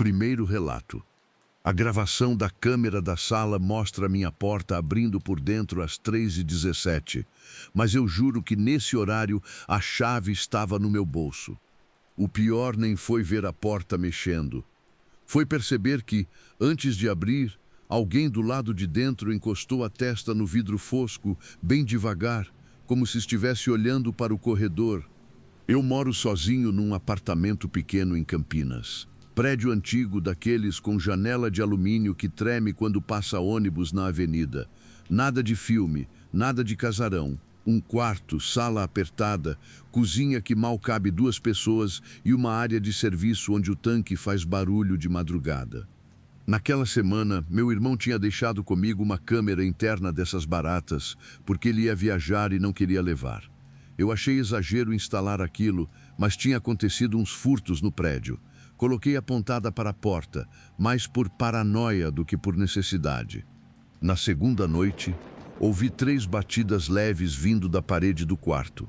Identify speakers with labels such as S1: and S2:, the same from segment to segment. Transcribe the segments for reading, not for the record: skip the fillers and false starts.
S1: Primeiro relato. A gravação da câmera da sala mostra minha porta abrindo por dentro às 3h17, mas eu juro que nesse horário a chave estava no meu bolso. O pior nem foi ver a porta mexendo. Foi perceber que, antes de abrir, alguém do lado de dentro encostou a testa no vidro fosco, bem devagar, como se estivesse olhando para o corredor. Eu moro sozinho num apartamento pequeno em Campinas. Prédio antigo daqueles com janela de alumínio que treme quando passa ônibus na avenida. Nada de filme, nada de casarão. Um quarto, sala apertada, cozinha que mal cabe 2 pessoas e uma área de serviço onde o tanque faz barulho de madrugada. Naquela semana, meu irmão tinha deixado comigo uma câmera interna dessas baratas, porque ele ia viajar e não queria levar. Eu achei exagero instalar aquilo, mas tinha acontecido uns furtos no prédio. Coloquei apontada para a porta, mais por paranoia do que por necessidade. Na segunda noite, ouvi 3 batidas leves vindo da parede do quarto.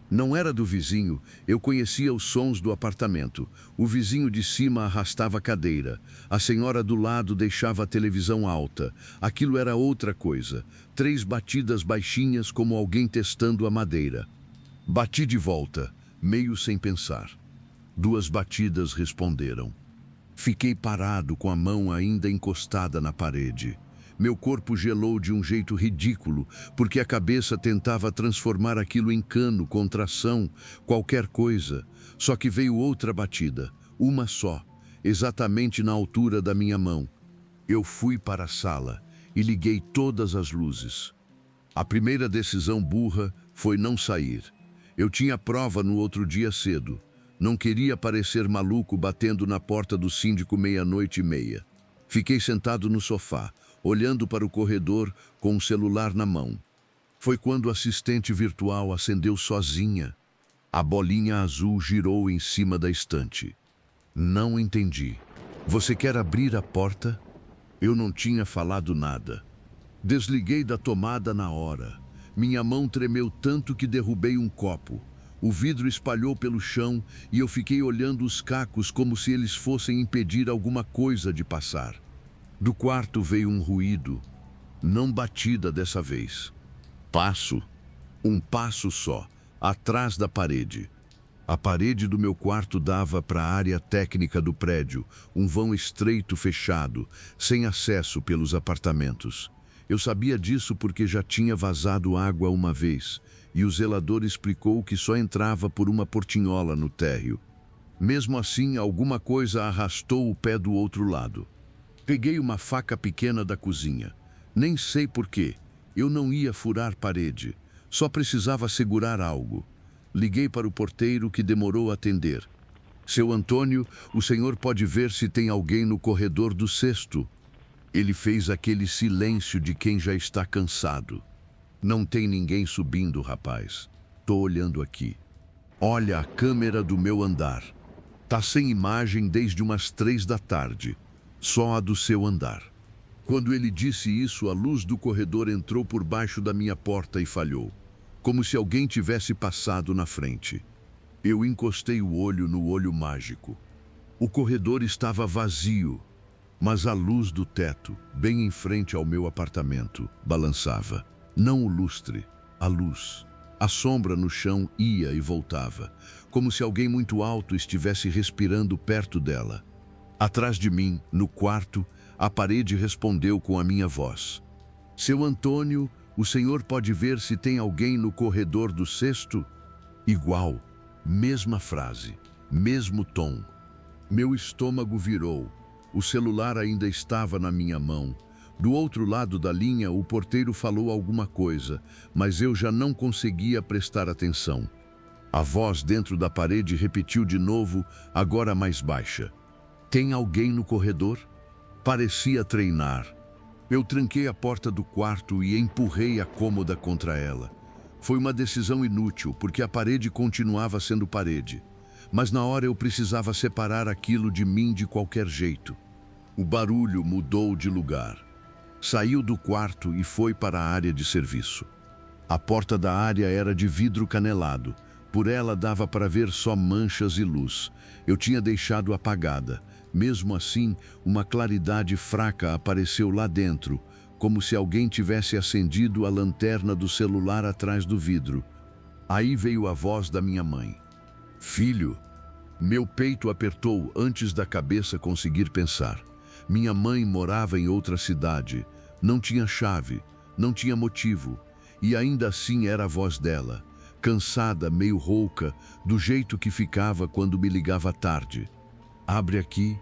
S1: Não era do vizinho, eu conhecia os sons do apartamento. O vizinho de cima arrastava a cadeira. A senhora do lado deixava a televisão alta. Aquilo era outra coisa. 3 batidas baixinhas como alguém testando a madeira. Bati de volta, meio sem pensar. 2 batidas responderam. Fiquei parado com a mão ainda encostada na parede. Meu corpo gelou de um jeito ridículo, porque a cabeça tentava transformar aquilo em cano, contração, qualquer coisa. Só que veio outra batida, uma só, exatamente na altura da minha mão. Eu fui para a sala e liguei todas as luzes. A primeira decisão burra foi não sair. Eu tinha prova no outro dia cedo. Não queria parecer maluco batendo na porta do síndico 00:30. Fiquei sentado no sofá, olhando para o corredor com o celular na mão. Foi quando o assistente virtual acendeu sozinha. A bolinha azul girou em cima da estante. Não entendi. Você quer abrir a porta? Eu não tinha falado nada. Desliguei da tomada na hora. Minha mão tremeu tanto que derrubei um copo. O vidro espalhou pelo chão e eu fiquei olhando os cacos como se eles fossem impedir alguma coisa de passar. Do quarto veio um ruído, não batida dessa vez. Passo, um passo só, atrás da parede. A parede do meu quarto dava para a área técnica do prédio, um vão estreito fechado, sem acesso pelos apartamentos. Eu sabia disso porque já tinha vazado água uma vez, e o zelador explicou que só entrava por uma portinhola no térreo. Mesmo assim, alguma coisa arrastou o pé do outro lado. Peguei uma faca pequena da cozinha. Nem sei por quê. Eu não ia furar parede. Só precisava segurar algo. Liguei para o porteiro, que demorou a atender. Seu Antônio, o senhor pode ver se tem alguém no corredor do 6º. Ele fez aquele silêncio de quem já está cansado. Não tem ninguém subindo, rapaz. Tô olhando aqui. Olha a câmera do meu andar. Tá sem imagem desde umas 3 da tarde. Só a do seu andar. Quando ele disse isso, a luz do corredor entrou por baixo da minha porta e falhou. Como se alguém tivesse passado na frente. Eu encostei o olho no olho mágico. O corredor estava vazio, mas a luz do teto, bem em frente ao meu apartamento, balançava. Não o lustre, a luz. A sombra no chão ia e voltava, como se alguém muito alto estivesse respirando perto dela. Atrás de mim, no quarto, a parede respondeu com a minha voz. Seu Antônio, o senhor pode ver se tem alguém no corredor do 6º? Igual, mesma frase, mesmo tom. Meu estômago virou. O celular ainda estava na minha mão. Do outro lado da linha, o porteiro falou alguma coisa, mas eu já não conseguia prestar atenção. A voz dentro da parede repetiu de novo, agora mais baixa. Tem alguém no corredor? Parecia treinar. Eu tranquei a porta do quarto e empurrei a cômoda contra ela. Foi uma decisão inútil, porque a parede continuava sendo parede. Mas na hora eu precisava separar aquilo de mim de qualquer jeito. O barulho mudou de lugar. Saiu do quarto e foi para a área de serviço. A porta da área era de vidro canelado. Por ela dava para ver só manchas e luz. Eu tinha deixado apagada. Mesmo assim, uma claridade fraca apareceu lá dentro, como se alguém tivesse acendido a lanterna do celular atrás do vidro. Aí veio a voz da minha mãe. Filho, meu peito apertou antes da cabeça conseguir pensar. Minha mãe morava em outra cidade, não tinha chave, não tinha motivo, e ainda assim era a voz dela, cansada, meio rouca, do jeito que ficava quando me ligava à tarde. Abre aqui,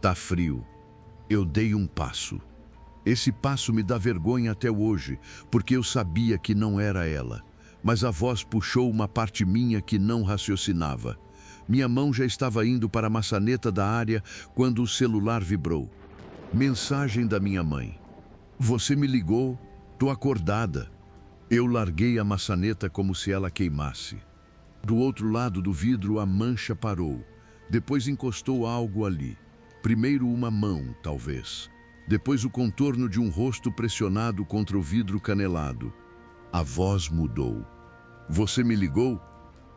S1: tá frio. Eu dei um passo. Esse passo me dá vergonha até hoje, porque eu sabia que não era ela. Mas a voz puxou uma parte minha que não raciocinava. Minha mão já estava indo para a maçaneta da área quando o celular vibrou. Mensagem da minha mãe. Você me ligou? Tô acordada. Eu larguei a maçaneta como se ela queimasse. Do outro lado do vidro a mancha parou. Depois encostou algo ali. Primeiro uma mão, talvez. Depois o contorno de um rosto pressionado contra o vidro canelado. A voz mudou. Você me ligou?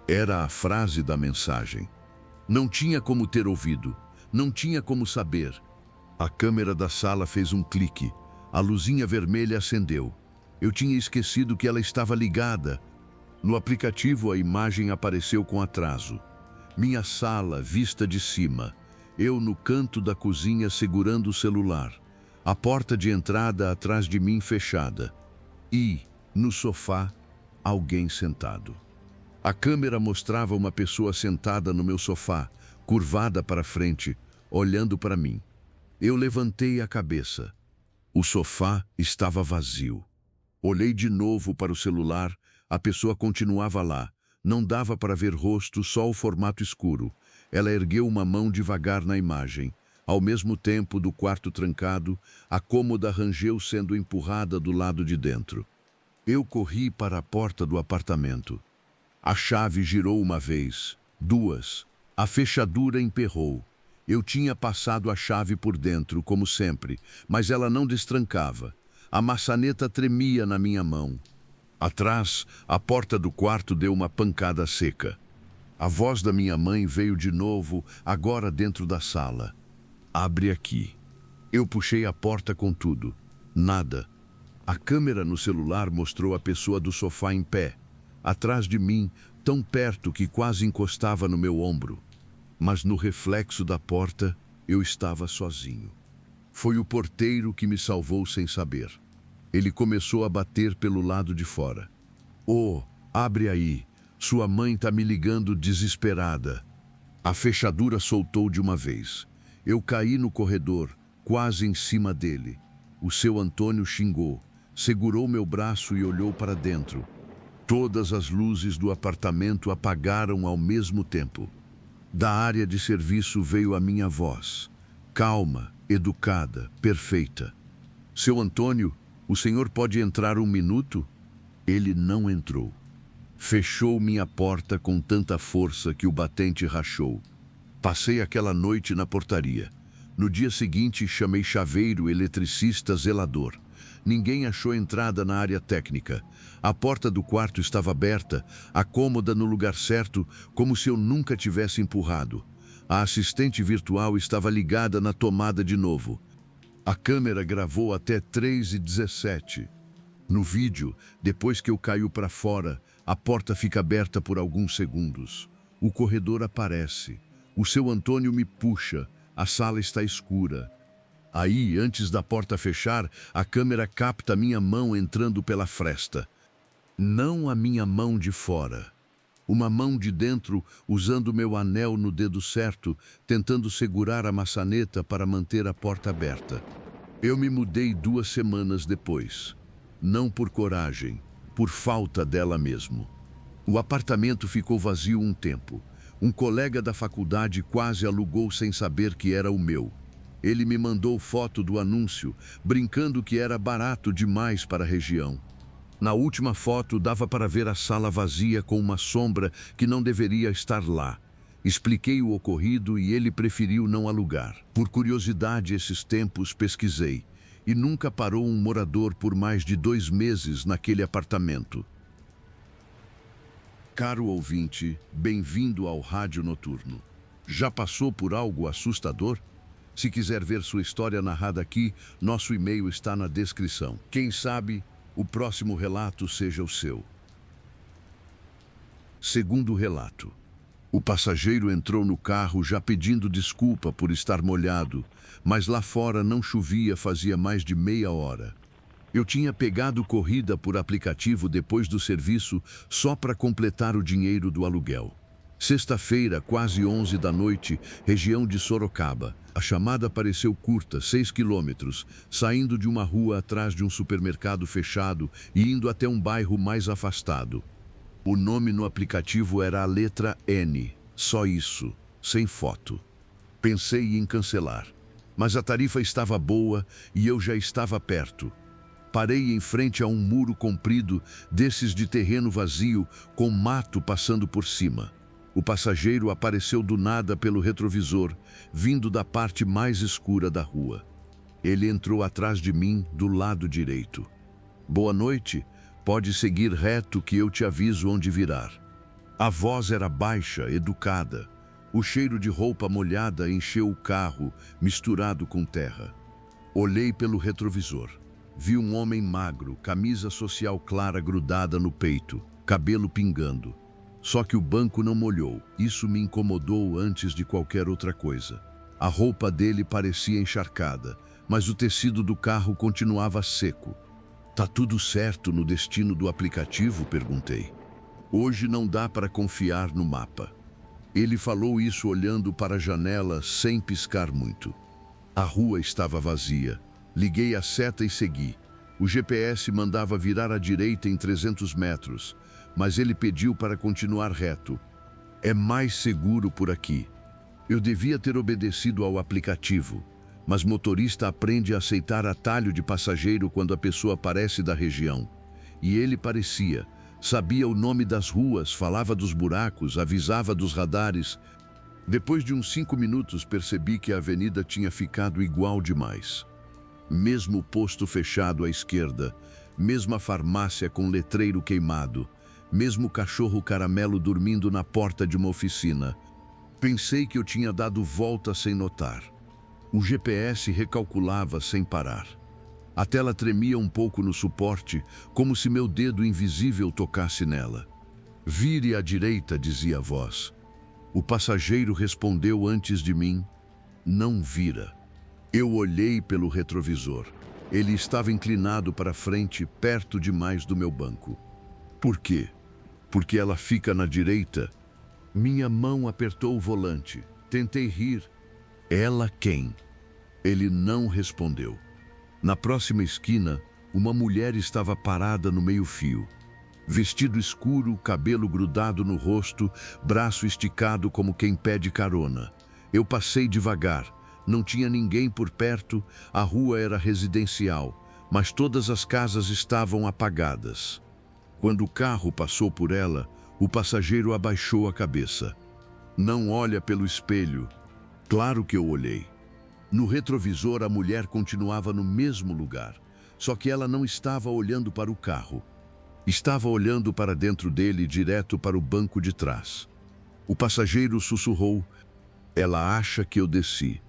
S1: Era a frase da mensagem. Não tinha como ter ouvido. Não tinha como saber. A câmera da sala fez um clique. A luzinha vermelha acendeu. Eu tinha esquecido que ela estava ligada. No aplicativo, a imagem apareceu com atraso. Minha sala, vista de cima. Eu no canto da cozinha segurando o celular. A porta de entrada atrás de mim fechada. E, no sofá, alguém sentado. A câmera mostrava uma pessoa sentada no meu sofá, curvada para frente, olhando para mim. Eu levantei a cabeça. O sofá estava vazio. Olhei de novo para o celular, a pessoa continuava lá. Não dava para ver rosto, só o formato escuro. Ela ergueu uma mão devagar na imagem. Ao mesmo tempo, do quarto trancado, a cômoda rangeu sendo empurrada do lado de dentro. Eu corri para a porta do apartamento. A chave girou uma vez, duas. A fechadura emperrou. Eu tinha passado a chave por dentro, como sempre, mas ela não destrancava. A maçaneta tremia na minha mão. Atrás, a porta do quarto deu uma pancada seca. A voz da minha mãe veio de novo, agora dentro da sala. Abre aqui. Eu puxei a porta com tudo. Nada. A câmera no celular mostrou a pessoa do sofá em pé, atrás de mim, tão perto que quase encostava no meu ombro. Mas no reflexo da porta, eu estava sozinho. Foi o porteiro que me salvou sem saber. Ele começou a bater pelo lado de fora. Oh, abre aí. Sua mãe tá me ligando desesperada. A fechadura soltou de uma vez. Eu caí no corredor, quase em cima dele. O seu Antônio xingou, segurou meu braço e olhou para dentro. Todas as luzes do apartamento apagaram ao mesmo tempo. Da área de serviço veio a minha voz, calma, educada, perfeita. Seu Antônio, o senhor pode entrar um minuto? Ele não entrou. Fechou minha porta com tanta força que o batente rachou. Passei aquela noite na portaria. No dia seguinte, chamei chaveiro, eletricista, zelador. Ninguém achou entrada na área técnica. A porta do quarto estava aberta, a cômoda no lugar certo, como se eu nunca tivesse empurrado. A assistente virtual estava ligada na tomada de novo. A câmera gravou até 3h17. No vídeo, depois que eu caio para fora, a porta fica aberta por alguns segundos. O corredor aparece. O seu Antônio me puxa. A sala está escura. Aí, antes da porta fechar, a câmera capta minha mão entrando pela fresta. Não a minha mão de fora. Uma mão de dentro, usando meu anel no dedo certo, tentando segurar a maçaneta para manter a porta aberta. Eu me mudei 2 semanas depois. Não por coragem, por falta dela mesmo. O apartamento ficou vazio um tempo. Um colega da faculdade quase alugou sem saber que era o meu. Ele me mandou foto do anúncio, brincando que era barato demais para a região. Na última foto, dava para ver a sala vazia com uma sombra que não deveria estar lá. Expliquei o ocorrido e ele preferiu não alugar. Por curiosidade, esses tempos pesquisei. E nunca parou um morador por mais de 2 meses naquele apartamento. Caro ouvinte, bem-vindo ao Rádio Noturno. Já passou por algo assustador? Se quiser ver sua história narrada aqui, nosso e-mail está na descrição. Quem sabe o próximo relato seja o seu. Segundo relato. O passageiro entrou no carro já pedindo desculpa por estar molhado, mas lá fora não chovia fazia mais de meia hora. Eu tinha pegado corrida por aplicativo depois do serviço só para completar o dinheiro do aluguel. Sexta-feira, quase 11 da noite, região de Sorocaba. A chamada pareceu curta, 6 quilômetros, saindo de uma rua atrás de um supermercado fechado e indo até um bairro mais afastado. O nome no aplicativo era a letra N, só isso, sem foto. Pensei em cancelar, mas a tarifa estava boa e eu já estava perto. Parei em frente a um muro comprido, desses de terreno vazio, com mato passando por cima. O passageiro apareceu do nada pelo retrovisor, vindo da parte mais escura da rua. Ele entrou atrás de mim, do lado direito. Boa noite, pode seguir reto que eu te aviso onde virar. A voz era baixa, educada. O cheiro de roupa molhada encheu o carro, misturado com terra. Olhei pelo retrovisor. Vi um homem magro, camisa social clara grudada no peito, cabelo pingando. Só que o banco não molhou. Isso me incomodou antes de qualquer outra coisa. A roupa dele parecia encharcada, mas o tecido do carro continuava seco. Tá tudo certo no destino do aplicativo? Perguntei. Hoje não dá para confiar no mapa. Ele falou isso olhando para a janela sem piscar muito. A rua estava vazia. Liguei a seta e segui. O GPS mandava virar à direita em 300 metros, mas ele pediu para continuar reto. É mais seguro por aqui. Eu devia ter obedecido ao aplicativo, mas motorista aprende a aceitar atalho de passageiro quando a pessoa parece da região. E ele parecia. Sabia o nome das ruas, falava dos buracos, avisava dos radares. Depois de uns 5 minutos percebi que a avenida tinha ficado igual demais. Mesmo posto fechado à esquerda, mesma farmácia com letreiro queimado, mesmo cachorro caramelo dormindo na porta de uma oficina. Pensei que eu tinha dado volta sem notar. O GPS recalculava sem parar. A tela tremia um pouco no suporte, como se meu dedo invisível tocasse nela. Vire à direita, dizia a voz. O passageiro respondeu antes de mim, não vira. Eu olhei pelo retrovisor. Ele estava inclinado para frente, perto demais do meu banco. Por quê? Porque ela fica na direita? Minha mão apertou o volante. Tentei rir. Ela quem? Ele não respondeu. Na próxima esquina, uma mulher estava parada no meio-fio. Vestido escuro, cabelo grudado no rosto, braço esticado como quem pede carona. Eu passei devagar. Não tinha ninguém por perto, a rua era residencial, mas todas as casas estavam apagadas. Quando o carro passou por ela, o passageiro abaixou a cabeça. Não olha pelo espelho. Claro que eu olhei. No retrovisor, a mulher continuava no mesmo lugar, só que ela não estava olhando para o carro. Estava olhando para dentro dele, direto para o banco de trás. O passageiro sussurrou, ela acha que eu desci.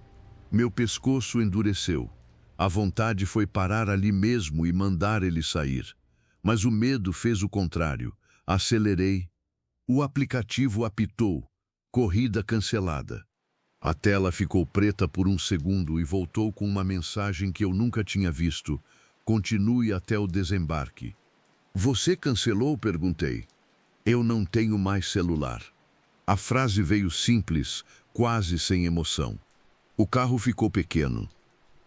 S1: Meu pescoço endureceu. A vontade foi parar ali mesmo e mandar ele sair. Mas o medo fez o contrário. Acelerei. O aplicativo apitou. Corrida cancelada. A tela ficou preta por um segundo e voltou com uma mensagem que eu nunca tinha visto. Continue até o desembarque. Você cancelou? Perguntei. Eu não tenho mais celular. A frase veio simples, quase sem emoção. O carro ficou pequeno.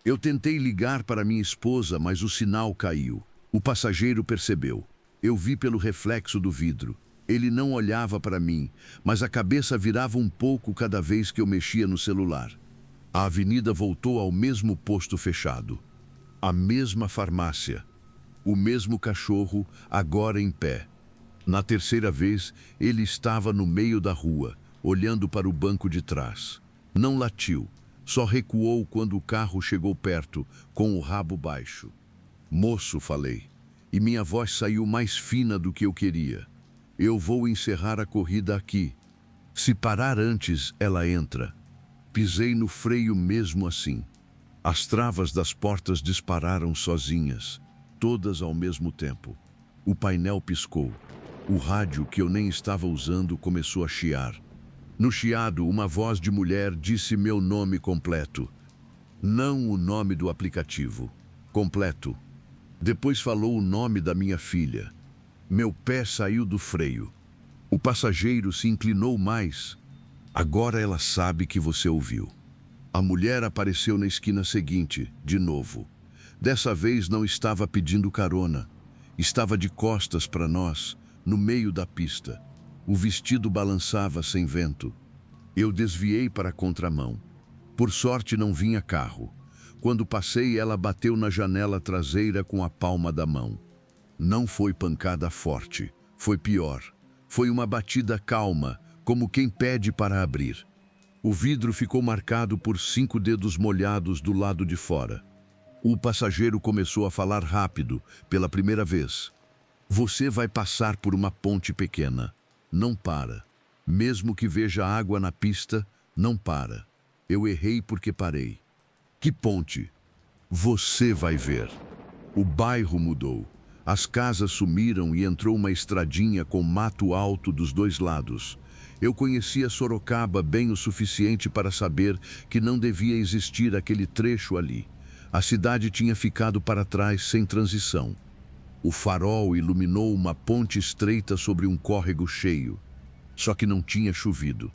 S1: Eu tentei ligar para minha esposa, mas o sinal caiu. O passageiro percebeu. Eu vi pelo reflexo do vidro. Ele não olhava para mim, mas a cabeça virava um pouco cada vez que eu mexia no celular. A avenida voltou ao mesmo posto fechado. A mesma farmácia. O mesmo cachorro, agora em pé. Na terceira vez, ele estava no meio da rua, olhando para o banco de trás. Não latiu. Só recuou quando o carro chegou perto, com o rabo baixo. Moço, falei, e minha voz saiu mais fina do que eu queria. Eu vou encerrar a corrida aqui. Se parar antes, ela entra. Pisei no freio mesmo assim. As travas das portas dispararam sozinhas, todas ao mesmo tempo. O painel piscou. O rádio, que eu nem estava usando, começou a chiar. No chiado, uma voz de mulher disse meu nome completo. Não o nome do aplicativo. Completo. Depois falou o nome da minha filha. Meu pé saiu do freio. O passageiro se inclinou mais. Agora ela sabe que você ouviu. A mulher apareceu na esquina seguinte, de novo. Dessa vez não estava pedindo carona. Estava de costas para nós, no meio da pista. O vestido balançava sem vento. Eu desviei para a contramão. Por sorte não vinha carro. Quando passei, ela bateu na janela traseira com a palma da mão. Não foi pancada forte. Foi pior. Foi uma batida calma, como quem pede para abrir. O vidro ficou marcado por 5 dedos molhados do lado de fora. O passageiro começou a falar rápido, pela primeira vez. Você vai passar por uma ponte pequena. Não para. Mesmo que veja água na pista, não para. Eu errei porque parei. Que ponte? Você vai ver. O bairro mudou. As casas sumiram e entrou uma estradinha com mato alto dos 2 lados. Eu conhecia Sorocaba bem o suficiente para saber que não devia existir aquele trecho ali. A cidade tinha ficado para trás sem transição. O farol iluminou uma ponte estreita sobre um córrego cheio. Só que não tinha chovido.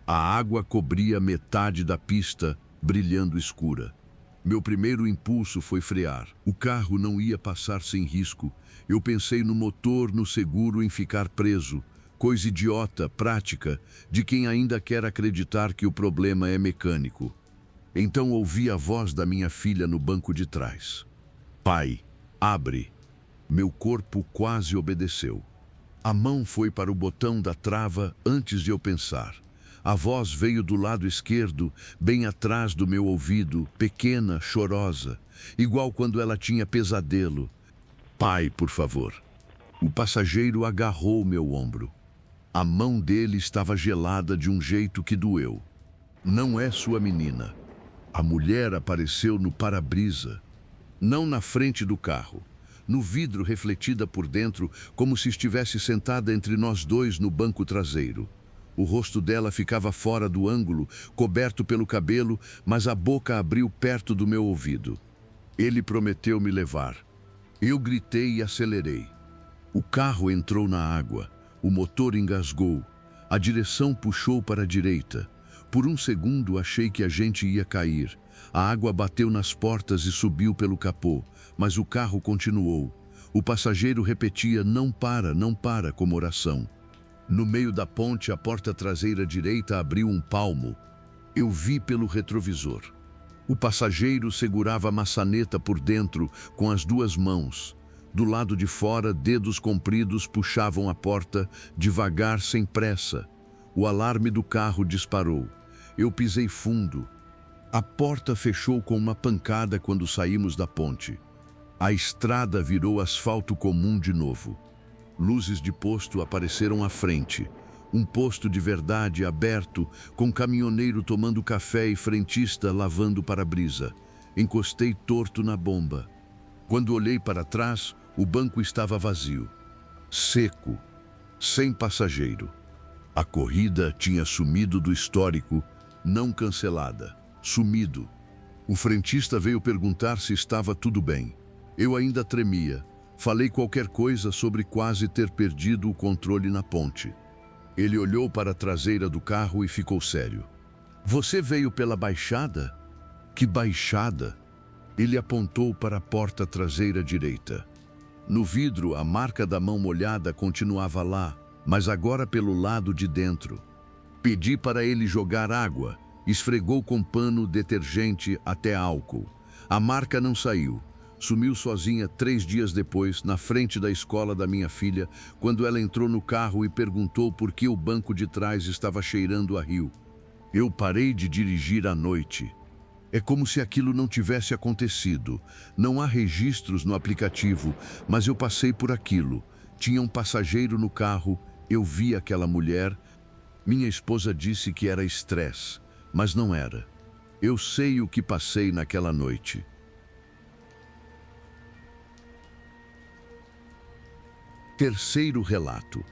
S1: A água cobria metade da pista, brilhando escura. Meu primeiro impulso foi frear. O carro não ia passar sem risco. Eu pensei no motor, no seguro, em ficar preso. Coisa idiota, prática, de quem ainda quer acreditar que o problema é mecânico. Então ouvi a voz da minha filha no banco de trás. Pai, abre. Meu corpo quase obedeceu. A mão foi para o botão da trava antes de eu pensar. A voz veio do lado esquerdo, bem atrás do meu ouvido, pequena, chorosa, igual quando ela tinha pesadelo. Pai, por favor. O passageiro agarrou meu ombro. A mão dele estava gelada de um jeito que doeu. Não é sua menina. A mulher apareceu no para-brisa, não na frente do carro, no vidro refletida por dentro, como se estivesse sentada entre nós dois no banco traseiro. O rosto dela ficava fora do ângulo, coberto pelo cabelo, mas a boca abriu perto do meu ouvido. Ele prometeu me levar. Eu gritei e acelerei. O carro entrou na água, o motor engasgou, a direção puxou para a direita. Por um segundo achei que a gente ia cair. A água bateu nas portas e subiu pelo capô, mas o carro continuou. O passageiro repetia não para, como oração. No meio da ponte, a porta traseira direita abriu um palmo. Eu vi pelo retrovisor. O passageiro segurava a maçaneta por dentro com as 2 mãos. Do lado de fora, dedos compridos puxavam a porta, devagar, sem pressa. O alarme do carro disparou. Eu pisei fundo. A porta fechou com uma pancada quando saímos da ponte. A estrada virou asfalto comum de novo. Luzes de posto apareceram à frente. Um posto de verdade aberto, com caminhoneiro tomando café e frentista lavando para-brisa. Encostei torto na bomba. Quando olhei para trás, o banco estava vazio. Seco. Sem passageiro. A corrida tinha sumido do histórico, não cancelada. Sumido. O frentista veio perguntar se estava tudo bem. Eu ainda tremia. Falei qualquer coisa sobre quase ter perdido o controle na ponte. Ele olhou para a traseira do carro e ficou sério. Você veio pela baixada? Que baixada? Ele apontou para a porta traseira direita. No vidro, a marca da mão molhada continuava lá, mas agora pelo lado de dentro. Pedi para ele jogar água. Esfregou com pano, detergente até álcool. A marca não saiu. Sumiu sozinha 3 dias depois, na frente da escola da minha filha, quando ela entrou no carro e perguntou por que o banco de trás estava cheirando a rio. Eu parei de dirigir à noite. É como se aquilo não tivesse acontecido. Não há registros no aplicativo, mas eu passei por aquilo. Tinha um passageiro no carro, eu vi aquela mulher. Minha esposa disse que era estresse. Mas não era. Eu sei o que passei naquela noite. Terceiro relato.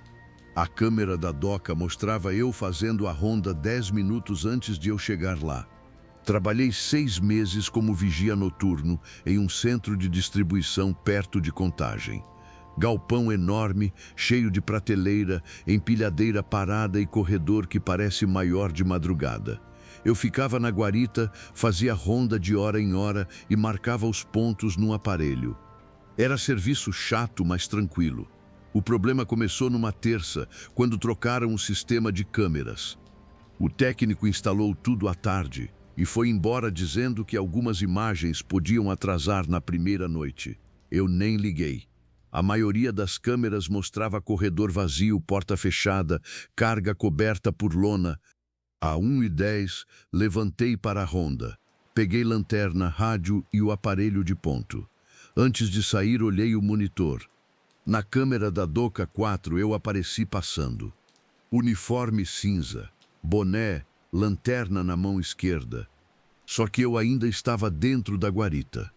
S1: A câmera da doca mostrava eu fazendo a ronda 10 minutos antes de eu chegar lá. Trabalhei 6 meses como vigia noturno em um centro de distribuição perto de Contagem. Galpão enorme, cheio de prateleira, empilhadeira parada e corredor que parece maior de madrugada. Eu ficava na guarita, fazia ronda de hora em hora e marcava os pontos no aparelho. Era serviço chato, mas tranquilo. O problema começou numa terça, quando trocaram o sistema de câmeras. O técnico instalou tudo à tarde e foi embora dizendo que algumas imagens podiam atrasar na primeira noite. Eu nem liguei. A maioria das câmeras mostrava corredor vazio, porta fechada, carga coberta por lona. À 1h10, levantei para a ronda. Peguei lanterna, rádio e o aparelho de ponto. Antes de sair, olhei o monitor. Na câmera da Doca 4 eu apareci passando. Uniforme cinza, boné, lanterna na mão esquerda. Só que eu ainda estava dentro da guarita.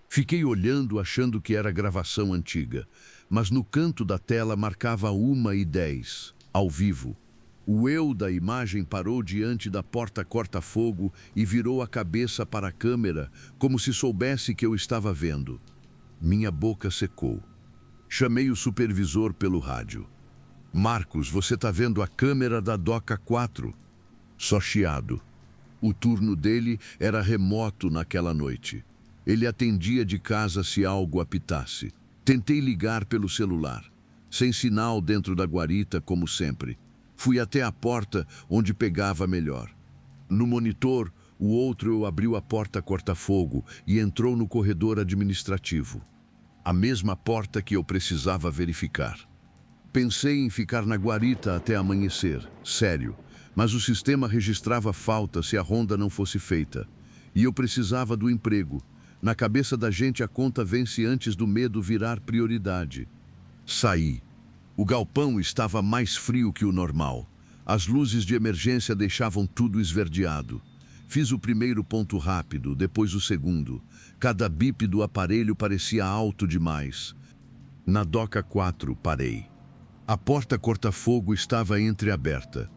S1: Fiquei olhando achando que era gravação antiga, mas no canto da tela marcava 1h10, ao vivo. O eu da imagem parou diante da porta corta-fogo e virou a cabeça para a câmera, como se soubesse que eu estava vendo. Minha boca secou. Chamei o supervisor pelo rádio. Marcos, você está vendo a câmera da Doca 4? Só chiado. O turno dele era remoto naquela noite. Ele atendia de casa se algo apitasse. Tentei ligar pelo celular. Sem sinal dentro da guarita, como sempre. Fui até a porta, onde pegava melhor. No monitor, o outro abriu a porta corta-fogo e entrou no corredor administrativo. A mesma porta que eu precisava verificar. Pensei em ficar na guarita até amanhecer, sério, mas o sistema registrava falta se a ronda não fosse feita. E eu precisava do emprego. Na cabeça da gente a conta vence antes do medo virar prioridade. Saí. O galpão estava mais frio que o normal. As luzes de emergência deixavam tudo esverdeado. Fiz o primeiro ponto rápido, depois o segundo. Cada bip do aparelho parecia alto demais. Na Doca 4, parei. A porta corta-fogo estava entreaberta.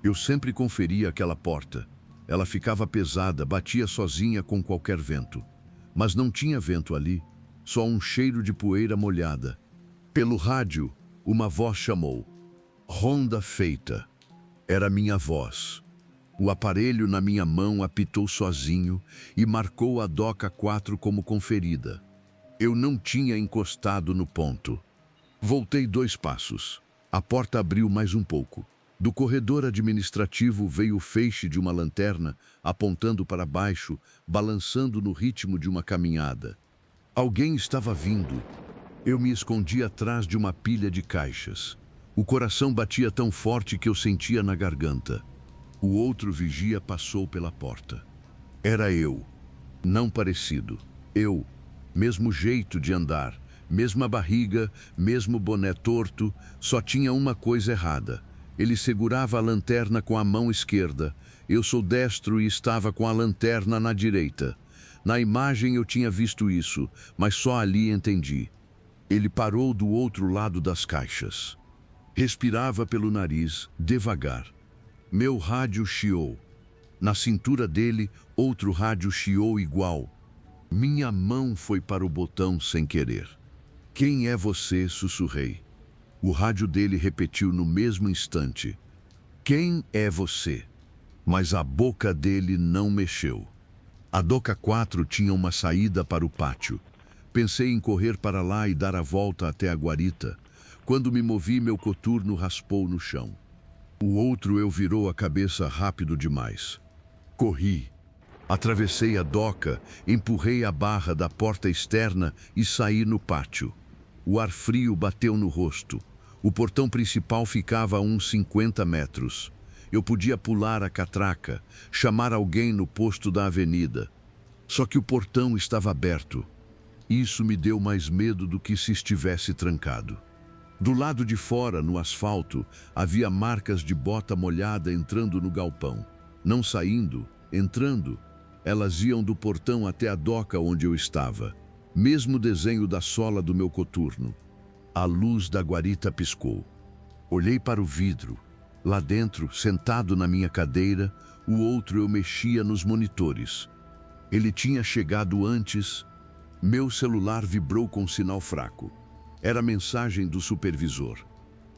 S1: Eu sempre conferia aquela porta. Ela ficava pesada, batia sozinha com qualquer vento. Mas não tinha vento ali, só um cheiro de poeira molhada. Pelo rádio, uma voz chamou. Ronda feita. Era minha voz. O aparelho na minha mão apitou sozinho e marcou a Doca 4 como conferida. Eu não tinha encostado no ponto. Voltei 2 passos. A porta abriu mais um pouco. Do corredor administrativo veio o feixe de uma lanterna, apontando para baixo, balançando no ritmo de uma caminhada. Alguém estava vindo. Eu me escondi atrás de uma pilha de caixas. O coração batia tão forte que eu sentia na garganta. O outro vigia passou pela porta. Era eu. Não parecido. Eu. Mesmo jeito de andar. Mesma barriga, mesmo boné torto, só tinha uma coisa errada. Ele segurava a lanterna com a mão esquerda. Eu sou destro e estava com a lanterna na direita. Na imagem eu tinha visto isso, mas só ali entendi. Ele parou do outro lado das caixas. Respirava pelo nariz, devagar. Meu rádio chiou. Na cintura dele, outro rádio chiou igual. Minha mão foi para o botão sem querer. Quem é você? Sussurrei. O rádio dele repetiu no mesmo instante. Quem é você? Mas a boca dele não mexeu. A Doca 4 tinha uma saída para o pátio. Pensei em correr para lá e dar a volta até a guarita. Quando me movi, meu coturno raspou no chão. O outro eu virou a cabeça rápido demais. Corri. Atravessei a doca, empurrei a barra da porta externa e saí no pátio. O ar frio bateu no rosto. O portão principal ficava a uns 50 metros. Eu podia pular a catraca, chamar alguém no posto da avenida. Só que o portão estava aberto. Isso me deu mais medo do que se estivesse trancado. Do lado de fora, no asfalto, havia marcas de bota molhada entrando no galpão. Não saindo, entrando. Elas iam do portão até a doca onde eu estava. Mesmo desenho da sola do meu coturno. A luz da guarita piscou. Olhei para o vidro. Lá dentro, sentado na minha cadeira, o outro eu mexia nos monitores. Ele tinha chegado antes. Meu celular vibrou com sinal fraco. Era a mensagem do supervisor.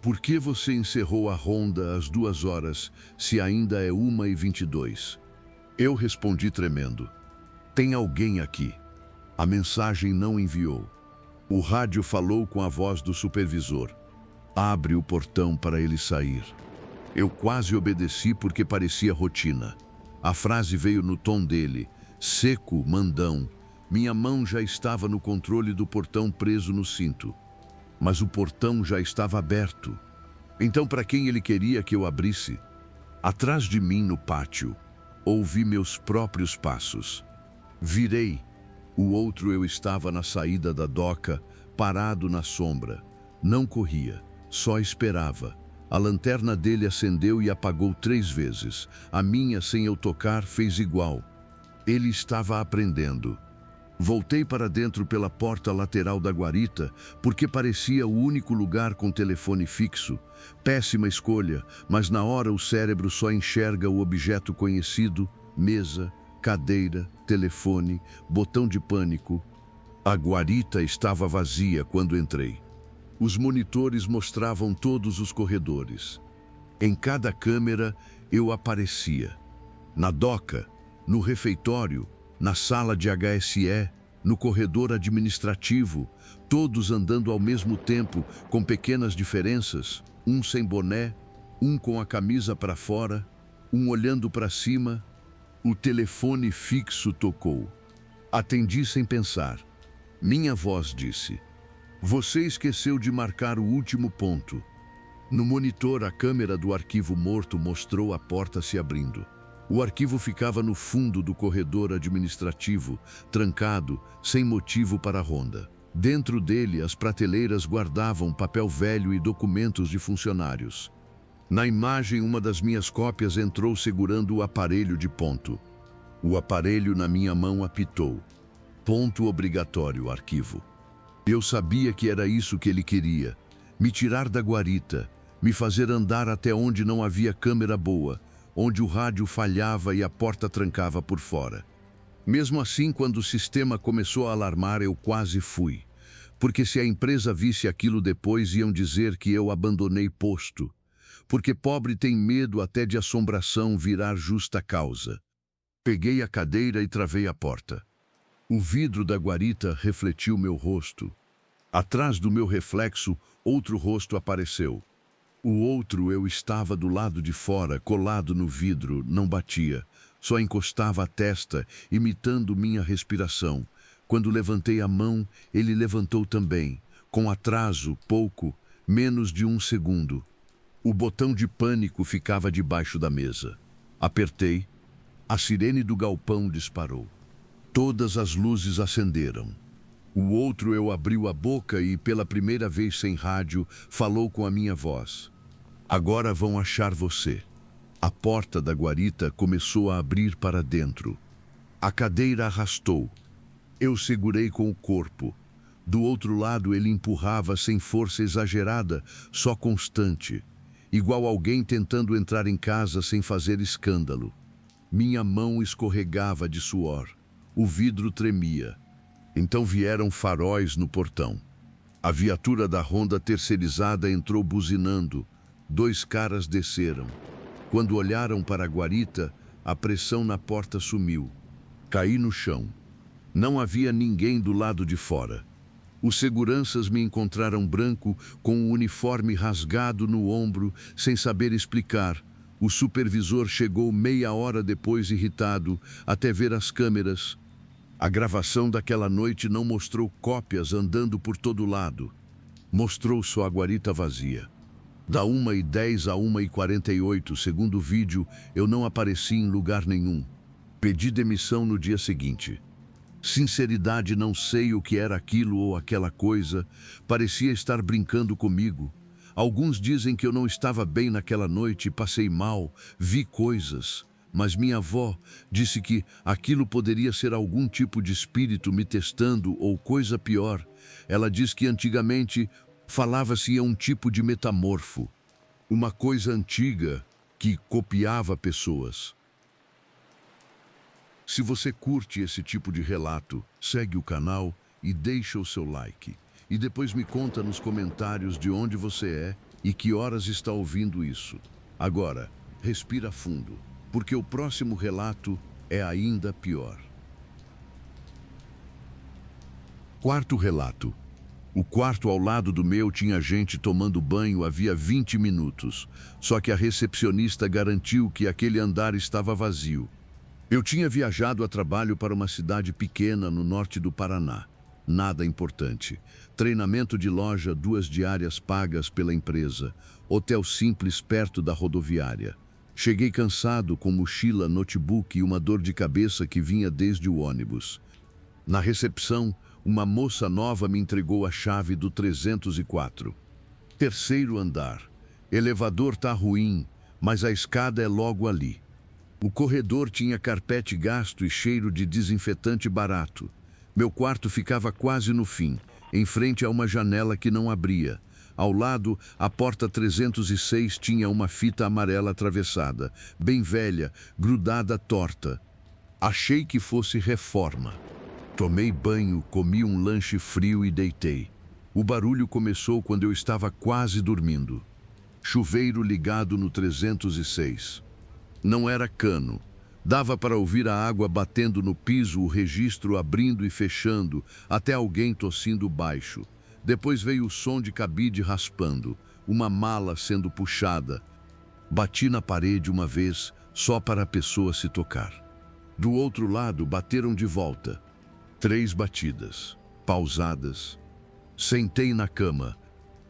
S1: Por que você encerrou a ronda às 2h, se ainda é 1h22? Eu respondi tremendo. Tem alguém aqui. A mensagem não enviou. O rádio falou com a voz do supervisor. Abre o portão para ele sair. Eu quase obedeci porque parecia rotina. A frase veio no tom dele, seco, mandão. Minha mão já estava no controle do portão preso no cinto. Mas o portão já estava aberto. Então, para quem ele queria que eu abrisse? Atrás de mim, no pátio, ouvi meus próprios passos. Virei. O outro eu estava na saída da doca, parado na sombra. Não corria, só esperava. A lanterna dele acendeu e apagou 3 vezes. A minha, sem eu tocar, fez igual. Ele estava aprendendo. Voltei para dentro pela porta lateral da guarita, porque parecia o único lugar com telefone fixo. Péssima escolha, mas na hora o cérebro só enxerga o objeto conhecido, mesa, cadeira, telefone, botão de pânico. A guarita estava vazia quando entrei. Os monitores mostravam todos os corredores. Em cada câmera eu aparecia. Na doca, no refeitório, na sala de HSE, no corredor administrativo, todos andando ao mesmo tempo, com pequenas diferenças, um sem boné, um com a camisa para fora, um olhando para cima. O telefone fixo tocou. Atendi sem pensar. Minha voz disse: "Você esqueceu de marcar o último ponto." No monitor, a câmera do arquivo morto mostrou a porta se abrindo. O arquivo ficava no fundo do corredor administrativo, trancado, sem motivo para a ronda. Dentro dele, as prateleiras guardavam papel velho e documentos de funcionários. Na imagem, uma das minhas cópias entrou segurando o aparelho de ponto. O aparelho na minha mão apitou. Ponto obrigatório, arquivo. Eu sabia que era isso que ele queria. Me tirar da guarita, me fazer andar até onde não havia câmera boa, onde o rádio falhava e a porta trancava por fora. Mesmo assim, quando o sistema começou a alarmar, eu quase fui. Porque se a empresa visse aquilo depois, iam dizer que eu abandonei posto. Porque pobre tem medo até de assombração virar justa causa. Peguei a cadeira e travei a porta. O vidro da guarita refletiu meu rosto. Atrás do meu reflexo, outro rosto apareceu. O outro eu estava do lado de fora, colado no vidro, não batia. Só encostava a testa, imitando minha respiração. Quando levantei a mão, ele levantou também. Com atraso, pouco, menos de 1 segundo. O botão de pânico ficava debaixo da mesa. Apertei. A sirene do galpão disparou. Todas as luzes acenderam. O outro eu abriu a boca e, pela primeira vez sem rádio, falou com a minha voz. Agora vão achar você. A porta da guarita começou a abrir para dentro. A cadeira arrastou. Eu segurei com o corpo. Do outro lado ele empurrava sem força exagerada, só constante. Igual alguém tentando entrar em casa sem fazer escândalo. Minha mão escorregava de suor. O vidro tremia. Então vieram faróis no portão. A viatura da ronda terceirizada entrou buzinando. 2 caras desceram. Quando olharam para a guarita, a pressão na porta sumiu. Caí no chão. Não havia ninguém do lado de fora. Os seguranças me encontraram branco, com o uniforme rasgado no ombro, sem saber explicar. O supervisor chegou meia hora depois, irritado, até ver as câmeras. A gravação daquela noite não mostrou cópias andando por todo lado. Mostrou só a guarita vazia. Da 1h10 a 1h48, segundo o vídeo, eu não apareci em lugar nenhum. Pedi demissão no dia seguinte. Sinceridade, não sei o que era aquilo ou aquela coisa. Parecia estar brincando comigo. Alguns dizem que eu não estava bem naquela noite, passei mal, vi coisas. mas minha avó disse que aquilo poderia ser algum tipo de espírito me testando ou coisa pior. Ela diz que antigamente falava-se em um tipo de metamorfo, uma coisa antiga que copiava pessoas. Se você curte esse tipo de relato, segue o canal e deixa o seu like. E depois me conta nos comentários de onde você é e que horas está ouvindo isso. Agora, respira fundo, porque o próximo relato é ainda pior. Quarto relato. O quarto ao lado do meu tinha gente tomando banho havia 20 minutos, só que a recepcionista garantiu que aquele andar estava vazio. Eu tinha viajado a trabalho para uma cidade pequena no norte do Paraná. Nada importante. Treinamento de loja, 2 diárias pagas pela empresa. Hotel simples perto da rodoviária. Cheguei cansado, com mochila, notebook e uma dor de cabeça que vinha desde o ônibus. Na recepção, uma moça nova me entregou a chave do 304. Terceiro andar. Elevador tá ruim, mas a escada é logo ali. O corredor tinha carpete gasto e cheiro de desinfetante barato. Meu quarto ficava quase no fim, em frente a uma janela que não abria. Ao lado, a porta 306 tinha uma fita amarela atravessada, bem velha, grudada torta. Achei que fosse reforma. Tomei banho, comi um lanche frio e deitei. O barulho começou quando eu estava quase dormindo. Chuveiro ligado no 306. Não era cano. Dava para ouvir a água batendo no piso, o registro abrindo e fechando, até alguém tossindo baixo. Depois veio o som de cabide raspando, uma mala sendo puxada. Bati na parede uma vez, só para a pessoa se tocar. Do outro lado, bateram de volta. 3 batidas, pausadas. Sentei na cama.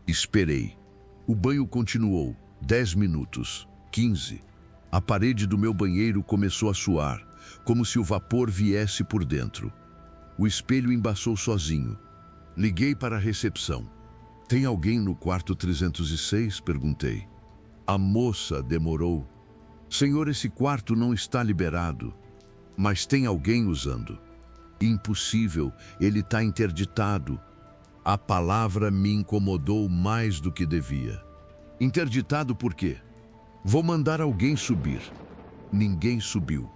S1: Esperei. O banho continuou. 10 minutos. 15. A parede do meu banheiro começou a suar, como se o vapor viesse por dentro. O espelho embaçou sozinho. Liguei para a recepção. Tem alguém no quarto 306? Perguntei. A moça demorou. Senhor, esse quarto não está liberado, mas tem alguém usando. Impossível, ele está interditado. A palavra me incomodou mais do que devia. Interditado por quê? Vou mandar alguém subir. Ninguém subiu.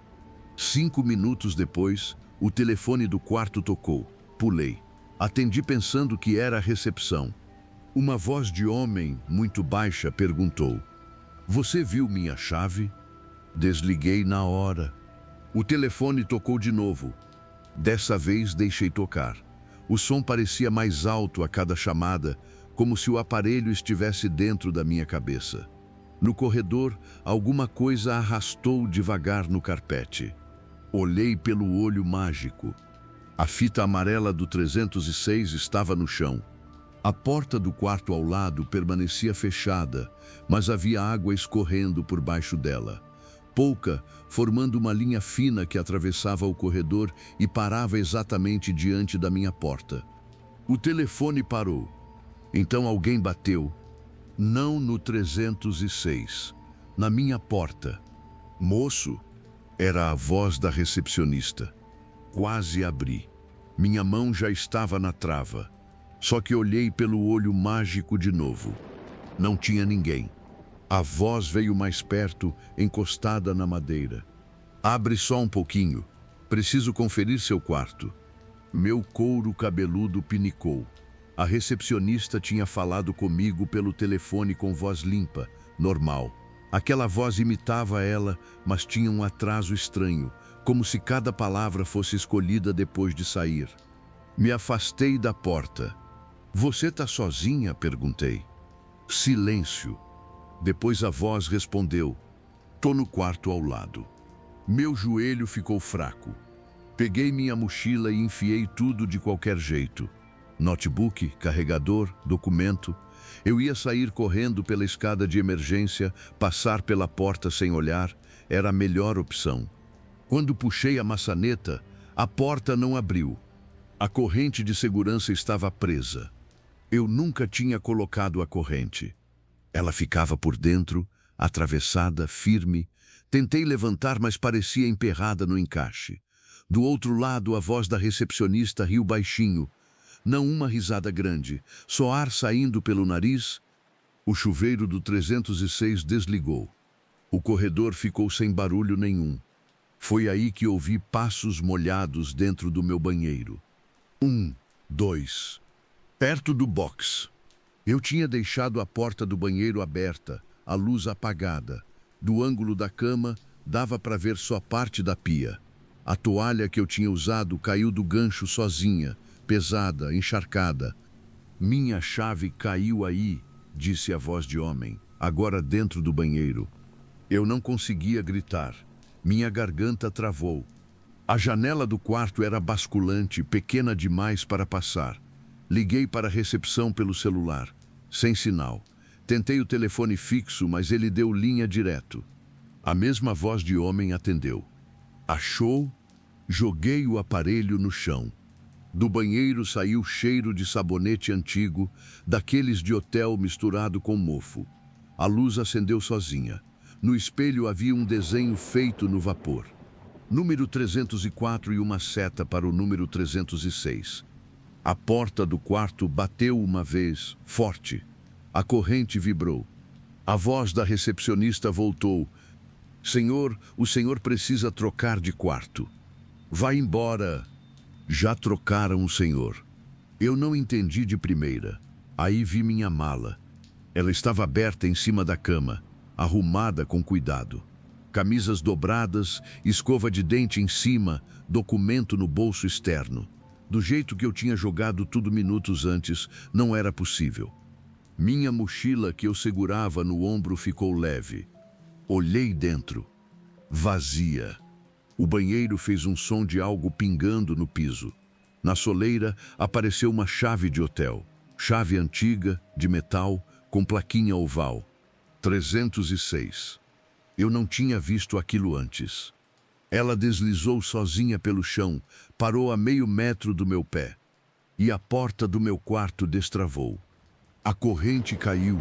S1: 5 minutos depois, o telefone do quarto tocou. Pulei. Atendi pensando que era a recepção. Uma voz de homem, muito baixa, perguntou: "Você viu minha chave?" Desliguei na hora. O telefone tocou de novo. Dessa vez deixei tocar. O som parecia mais alto a cada chamada, como se o aparelho estivesse dentro da minha cabeça. No corredor, alguma coisa arrastou devagar no carpete. Olhei pelo olho mágico. A fita amarela do 306 estava no chão. A porta do quarto ao lado permanecia fechada, mas havia água escorrendo por baixo dela. Pouca, formando uma linha fina que atravessava o corredor e parava exatamente diante da minha porta. O telefone parou. Então alguém bateu. Não no 306, na minha porta. "Moço", era a voz da recepcionista. Quase abri. Minha mão já estava na trava. Só que olhei pelo olho mágico de novo. Não tinha ninguém. A voz veio mais perto, encostada na madeira. "Abre só um pouquinho. Preciso conferir seu quarto." Meu couro cabeludo pinicou. A recepcionista tinha falado comigo pelo telefone com voz limpa, normal. Aquela voz imitava ela, mas tinha um atraso estranho, como se cada palavra fosse escolhida depois de sair. Me afastei da porta. "Você tá sozinha?" perguntei. Silêncio. Depois a voz respondeu: "Tô no quarto ao lado." Meu joelho ficou fraco. Peguei minha mochila e enfiei tudo de qualquer jeito. Notebook, carregador, documento. Eu ia sair correndo pela escada de emergência, passar pela porta sem olhar. Era a melhor opção. Quando puxei a maçaneta, a porta não abriu. A corrente de segurança estava presa. Eu nunca tinha colocado a corrente. Ela ficava por dentro, atravessada, firme, Tentei levantar, mas parecia emperrada no encaixe. Do outro lado, a voz da recepcionista riu baixinho. Não uma risada grande, só ar saindo pelo nariz. O chuveiro do 306 desligou. O corredor ficou sem barulho nenhum. Foi aí que ouvi passos molhados dentro do meu banheiro. 1, 2. Perto do box. Eu tinha deixado a porta do banheiro aberta, a luz apagada. Do ângulo da cama, dava para ver só parte da pia. A toalha que eu tinha usado caiu do gancho sozinha, pesada, encharcada. Minha chave caiu aí, disse a voz de homem, agora dentro do banheiro. Eu não conseguia gritar. Minha garganta travou. A janela do quarto era basculante, pequena demais para passar. Liguei para a recepção pelo celular. Sem sinal. Tentei o telefone fixo, mas ele deu linha direto. A mesma voz de homem atendeu. Achou? Joguei o aparelho no chão. Do banheiro saiu cheiro de sabonete antigo, daqueles de hotel misturado com mofo. A luz acendeu sozinha. No espelho havia um desenho feito no vapor. Número 304 e uma seta para o número 306. A porta do quarto bateu uma vez, forte. A corrente vibrou. A voz da recepcionista voltou. Senhor, o senhor precisa trocar de quarto. Vá embora. Já trocaram o senhor. Eu não entendi de primeira. Aí vi minha mala. Ela estava aberta em cima da cama, arrumada com cuidado. Camisas dobradas, escova de dente em cima, documento no bolso externo. Do jeito que eu tinha jogado tudo minutos antes, não era possível. Minha mochila que eu segurava no ombro ficou leve. Olhei dentro. Vazia. O banheiro fez um som de algo pingando no piso. Na soleira apareceu uma chave de hotel. Chave antiga, de metal, com plaquinha oval. 306. Eu não tinha visto aquilo antes. Ela deslizou sozinha pelo chão, parou a meio metro do meu pé. E a porta do meu quarto destravou. A corrente caiu.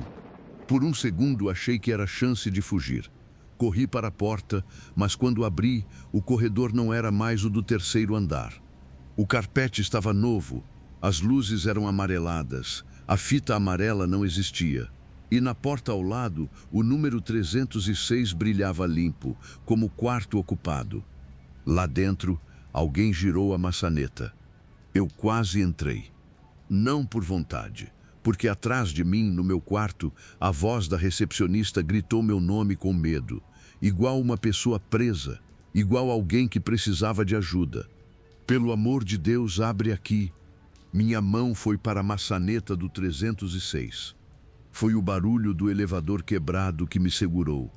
S1: Por um segundo achei que era chance de fugir. Corri para a porta, mas quando abri, o corredor não era mais o do terceiro andar. O carpete estava novo, as luzes eram amareladas, a fita amarela não existia. E na porta ao lado, o número 306 brilhava limpo, como quarto ocupado. Lá dentro, alguém girou a maçaneta. Eu quase entrei. Não por vontade, porque atrás de mim, no meu quarto, a voz da recepcionista gritou meu nome com medo, igual uma pessoa presa, igual alguém que precisava de ajuda. Pelo amor de Deus, abre aqui. Minha mão foi para a maçaneta do 306. Foi o barulho do elevador quebrado que me segurou.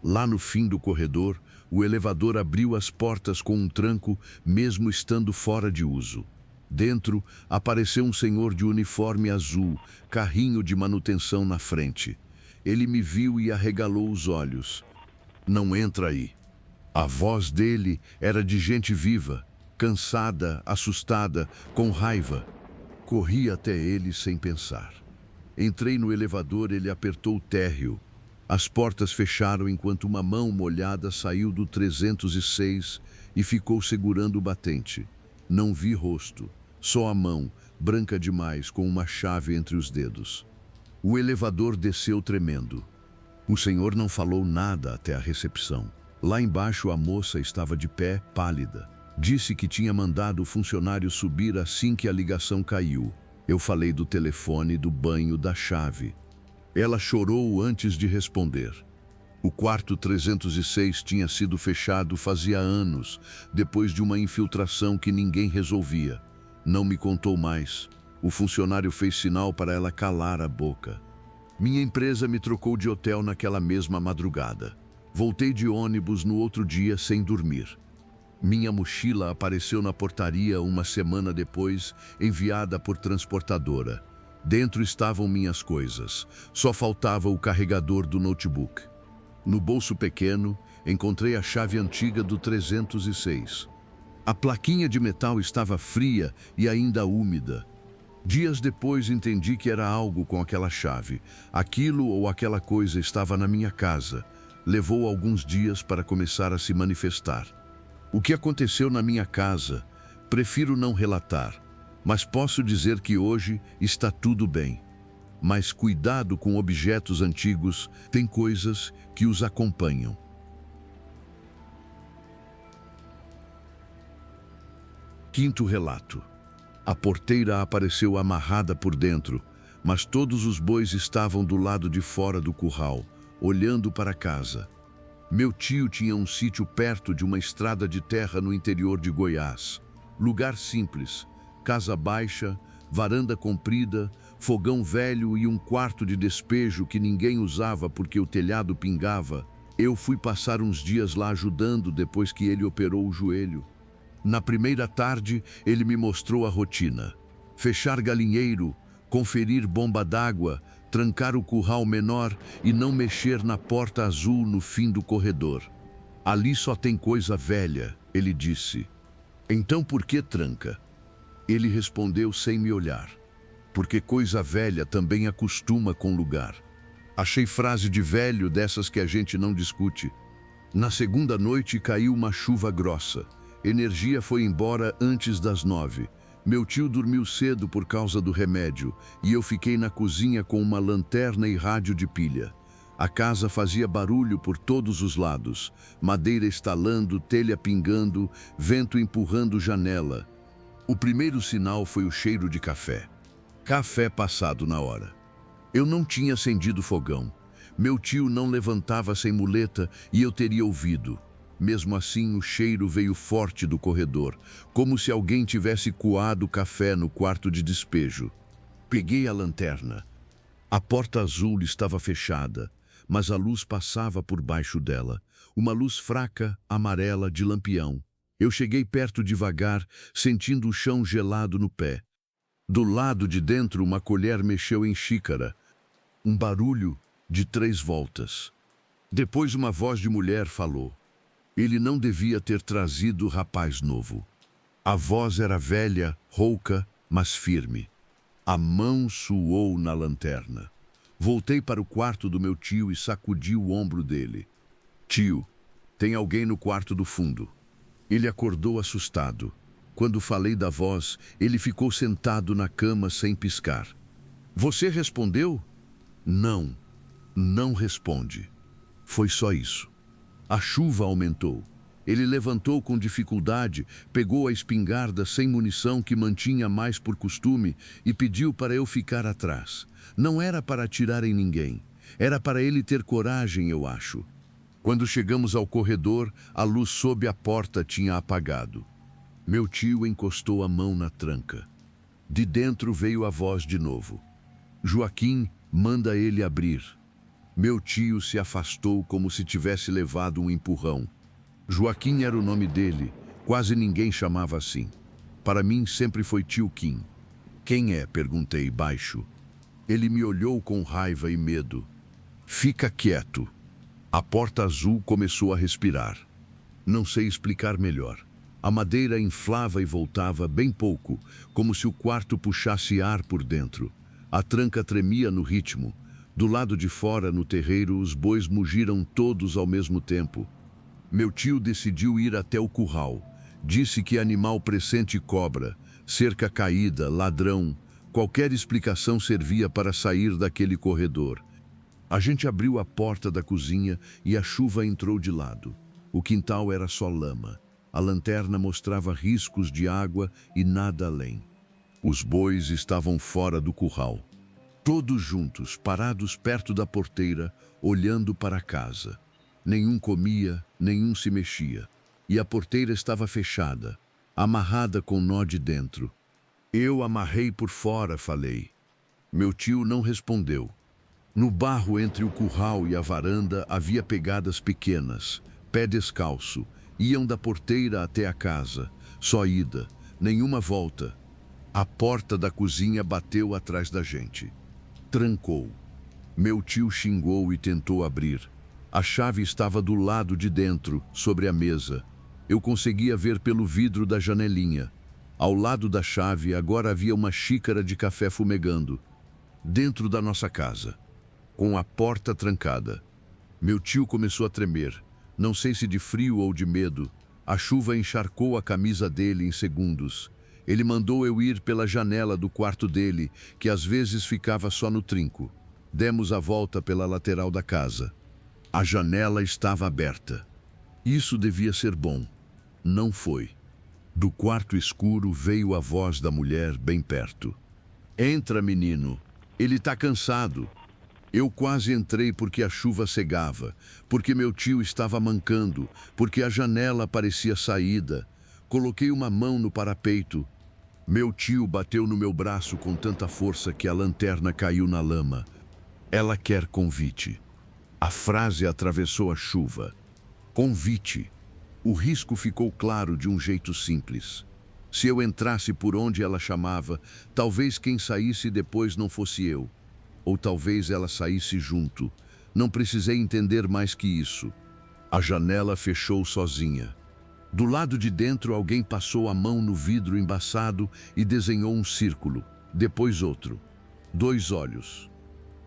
S1: Lá no fim do corredor, o elevador abriu as portas com um tranco, mesmo estando fora de uso. Dentro, apareceu um senhor de uniforme azul, carrinho de manutenção na frente. Ele me viu e arregalou os olhos. Não entra aí. A voz dele era de gente viva, cansada, assustada, com raiva. Corri até ele sem pensar. Entrei no elevador, ele apertou o térreo. As portas fecharam enquanto uma mão molhada saiu do 306 e ficou segurando o batente. Não vi rosto, só a mão, branca demais, com uma chave entre os dedos. O elevador desceu tremendo. O senhor não falou nada até a recepção. Lá embaixo a moça estava de pé, pálida. Disse que tinha mandado o funcionário subir assim que a ligação caiu. Eu falei do telefone, do banho, da chave. Ela chorou antes de responder. O quarto 306 tinha sido fechado fazia anos, depois de uma infiltração que ninguém resolvia. Não me contou mais. O funcionário fez sinal para ela calar a boca. Minha empresa me trocou de hotel naquela mesma madrugada. Voltei de ônibus no outro dia sem dormir. Minha mochila apareceu na portaria uma semana depois, enviada por transportadora. Dentro estavam minhas coisas. Só faltava o carregador do notebook. No bolso pequeno, encontrei a chave antiga do 306. A plaquinha de metal estava fria e ainda úmida. Dias depois entendi que era algo com aquela chave. Aquilo ou aquela coisa estava na minha casa. levou alguns dias para começar a se manifestar. O que aconteceu na minha casa, prefiro não relatar, mas posso dizer que hoje está tudo bem. Mas cuidado com objetos antigos, tem coisas que os acompanham. Quinto relato. A porteira apareceu amarrada por dentro, mas todos os bois estavam do lado de fora do curral, olhando para casa. Meu tio tinha um sítio perto de uma estrada de terra no interior de Goiás. Lugar simples, casa baixa, varanda comprida, fogão velho e um quarto de despejo que ninguém usava porque o telhado pingava. Eu fui passar uns dias lá ajudando depois que ele operou o joelho. Na primeira tarde, ele me mostrou a rotina. Fechar galinheiro, conferir bomba d'água, trancar o curral menor e não mexer na porta azul no fim do corredor. Ali só tem coisa velha, ele disse. Então por que tranca? Ele respondeu sem me olhar. Porque coisa velha também acostuma com lugar. Achei frase de velho dessas que a gente não discute. Na segunda noite caiu uma chuva grossa. Energia foi embora antes das 9. Meu tio dormiu cedo por causa do remédio e eu fiquei na cozinha com uma lanterna e rádio de pilha. A casa fazia barulho por todos os lados. Madeira estalando, telha pingando, vento empurrando janela. O primeiro sinal foi o cheiro de café. Café passado na hora. Eu não tinha acendido fogão. Meu tio não levantava sem muleta e eu teria ouvido. Mesmo assim, o cheiro veio forte do corredor, como se alguém tivesse coado café no quarto de despejo. Peguei a lanterna. A porta azul estava fechada, mas a luz passava por baixo dela. Uma luz fraca, amarela, de lampião. Eu cheguei perto devagar, sentindo o chão gelado no pé. Do lado de dentro, uma colher mexeu em xícara. Um barulho de 3 voltas. Depois uma voz de mulher falou. Ele não devia ter trazido o rapaz novo. A voz era velha, rouca, mas firme. A mão suou na lanterna. Voltei para o quarto do meu tio e sacudi o ombro dele. Tio, tem alguém no quarto do fundo. Ele acordou assustado. Quando falei da voz, ele ficou sentado na cama sem piscar. Você respondeu? Não, não responde. Foi só isso. A chuva aumentou. Ele levantou com dificuldade, pegou a espingarda sem munição que mantinha mais por costume e pediu para eu ficar atrás. Não era para atirar em ninguém. Era para ele ter coragem, eu acho. Quando chegamos ao corredor, a luz sob a porta tinha apagado. Meu tio encostou a mão na tranca. De dentro veio a voz de novo. Joaquim, manda ele abrir. Meu tio se afastou como se tivesse levado um empurrão. Joaquim era o nome dele, quase ninguém chamava assim. Para mim sempre foi tio Kim. Quem é? Perguntei baixo. Ele me olhou com raiva e medo. Fica quieto. A porta azul começou a respirar. Não sei explicar melhor. A madeira inflava e voltava bem pouco, como se o quarto puxasse ar por dentro. A tranca tremia no ritmo. Do lado de fora, no terreiro, os bois mugiram todos ao mesmo tempo. Meu tio decidiu ir até o curral. Disse que animal pressente cobra, cerca caída, ladrão. Qualquer explicação servia para sair daquele corredor. A gente abriu a porta da cozinha e a chuva entrou de lado. O quintal era só lama. A lanterna mostrava riscos de água e nada além. Os bois estavam fora do curral. Todos juntos, parados perto da porteira, olhando para a casa. Nenhum comia, nenhum se mexia. E a porteira estava fechada, amarrada com nó de dentro. Eu amarrei por fora, falei. Meu tio não respondeu. No barro entre o curral e a varanda havia pegadas pequenas, pé descalço. Iam da porteira até a casa. Só ida, nenhuma volta. A porta da cozinha bateu atrás da gente. Trancou. Meu tio xingou e tentou abrir. A chave estava do lado de dentro, sobre a mesa. Eu conseguia ver pelo vidro da janelinha. Ao lado da chave agora havia uma xícara de café fumegando. Dentro da nossa casa, com a porta trancada. Meu tio começou a tremer. Não sei se de frio ou de medo. A chuva encharcou a camisa dele em segundos. Ele mandou eu ir pela janela do quarto dele, que às vezes ficava só no trinco. Demos a volta pela lateral da casa. A janela estava aberta. Isso devia ser bom. Não foi. Do quarto escuro veio a voz da mulher bem perto. Entra, menino. Ele está cansado. Eu quase entrei porque a chuva cegava, porque meu tio estava mancando, porque a janela parecia saída. Coloquei uma mão no parapeito. Meu tio bateu no meu braço com tanta força que a lanterna caiu na lama. Ela quer convite. A frase atravessou a chuva. Convite. O risco ficou claro de um jeito simples. Se eu entrasse por onde ela chamava, talvez quem saísse depois não fosse eu. Ou talvez ela saísse junto. Não precisei entender mais que isso. A janela fechou sozinha. Do lado de dentro, alguém passou a mão no vidro embaçado e desenhou um círculo, depois outro. 2 olhos.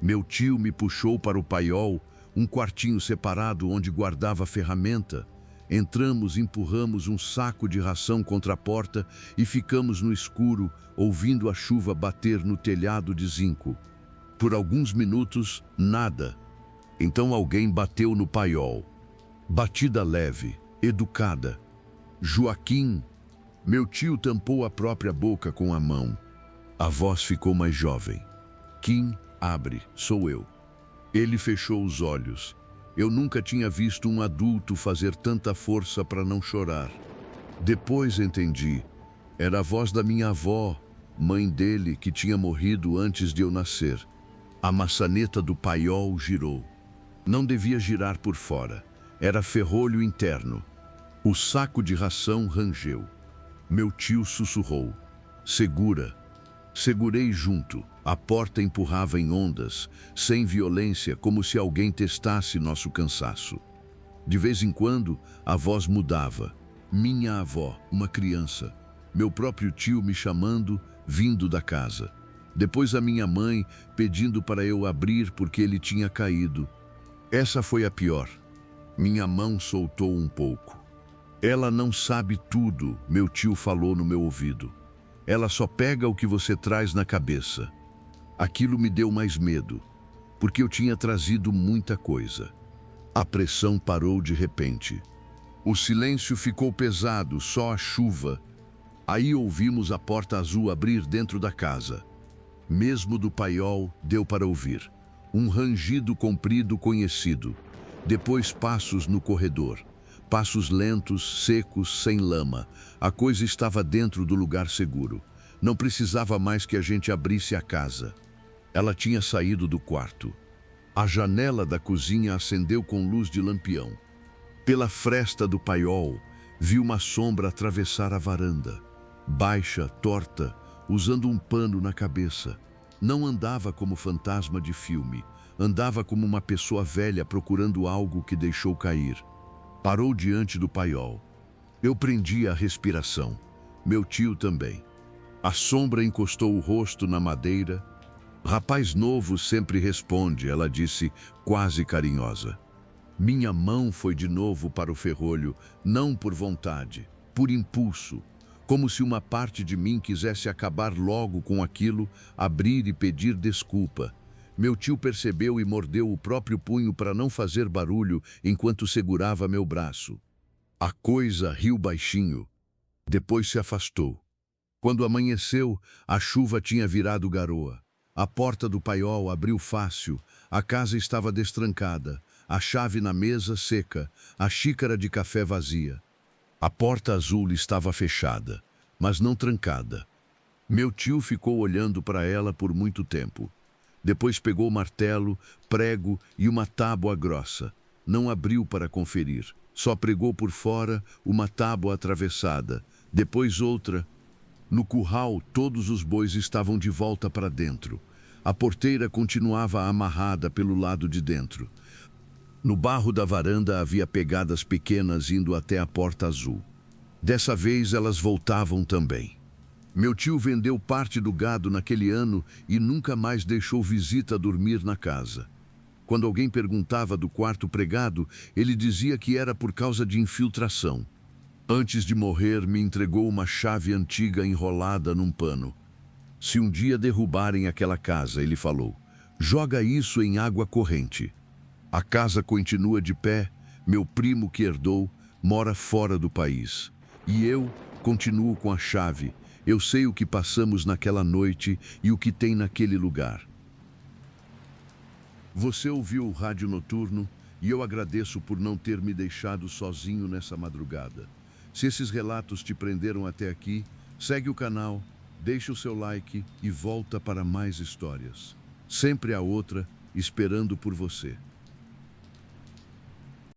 S1: Meu tio me puxou para o paiol, um quartinho separado onde guardava ferramenta. Entramos, empurramos um saco de ração contra a porta e ficamos no escuro, ouvindo a chuva bater no telhado de zinco. Por alguns minutos, nada. Então alguém bateu no paiol. Batida leve, educada. Joaquim. Meu tio tampou a própria boca com a mão. A voz ficou mais jovem. Kim, abre, sou eu. Ele fechou os olhos. Eu nunca tinha visto um adulto fazer tanta força para não chorar. Depois entendi. Era a voz da minha avó, mãe dele, que tinha morrido antes de eu nascer. A maçaneta do paiol girou. Não devia girar por fora. Era ferrolho interno. O saco de ração rangeu. Meu tio sussurrou. Segura. Segurei junto. A porta empurrava em ondas, sem violência, como se alguém testasse nosso cansaço. De vez em quando, a voz mudava. Minha avó, uma criança. Meu próprio tio me chamando, vindo da casa. Depois a minha mãe, pedindo para eu abrir porque ele tinha caído. Essa foi a pior. Minha mão soltou um pouco. Ela não sabe tudo, meu tio falou no meu ouvido. Ela só pega o que você traz na cabeça. Aquilo me deu mais medo, porque eu tinha trazido muita coisa. A pressão parou de repente. O silêncio ficou pesado, só a chuva. Aí ouvimos a porta azul abrir dentro da casa. Mesmo do paiol, deu para ouvir. Um rangido comprido conhecido. Depois passos no corredor. Passos lentos, secos, sem lama. A coisa estava dentro do lugar seguro. Não precisava mais que a gente abrisse a casa. Ela tinha saído do quarto. A janela da cozinha acendeu com luz de lampião. Pela fresta do paiol, vi uma sombra atravessar a varanda. Baixa, torta, usando um pano na cabeça. Não andava como fantasma de filme. Andava como uma pessoa velha procurando algo que deixou cair. Parou diante do paiol. Eu prendi a respiração. Meu tio também. A sombra encostou o rosto na madeira. Rapaz novo sempre responde, ela disse, quase carinhosa. Minha mão foi de novo para o ferrolho, não por vontade, por impulso. Como se uma parte de mim quisesse acabar logo com aquilo, abrir e pedir desculpa. Meu tio percebeu e mordeu o próprio punho para não fazer barulho enquanto segurava meu braço. A coisa riu baixinho. Depois se afastou. Quando amanheceu, a chuva tinha virado garoa. A porta do paiol abriu fácil, a casa estava destrancada, a chave na mesa seca, a xícara de café vazia. A porta azul estava fechada, mas não trancada. Meu tio ficou olhando para ela por muito tempo. Depois pegou martelo, prego e uma tábua grossa. Não abriu para conferir. Só pregou por fora uma tábua atravessada, depois outra. No curral, todos os bois estavam de volta para dentro. A porteira continuava amarrada pelo lado de dentro. No barro da varanda havia pegadas pequenas indo até a porta azul. Dessa vez elas voltavam também. Meu tio vendeu parte do gado naquele ano e nunca mais deixou visita dormir na casa. Quando alguém perguntava do quarto pregado, ele dizia que era por causa de infiltração. Antes de morrer, me entregou uma chave antiga enrolada num pano. Se um dia derrubarem aquela casa, ele falou, joga isso em água corrente. A casa continua de pé, meu primo que herdou mora fora do país. E eu continuo com a chave. Eu sei o que passamos naquela noite e o que tem naquele lugar. Você ouviu o Rádio Noturno e eu agradeço por não ter me deixado sozinho nessa madrugada. Se esses relatos te prenderam até aqui, segue o canal, deixa o seu like e volta para mais histórias. Sempre há outra esperando por você.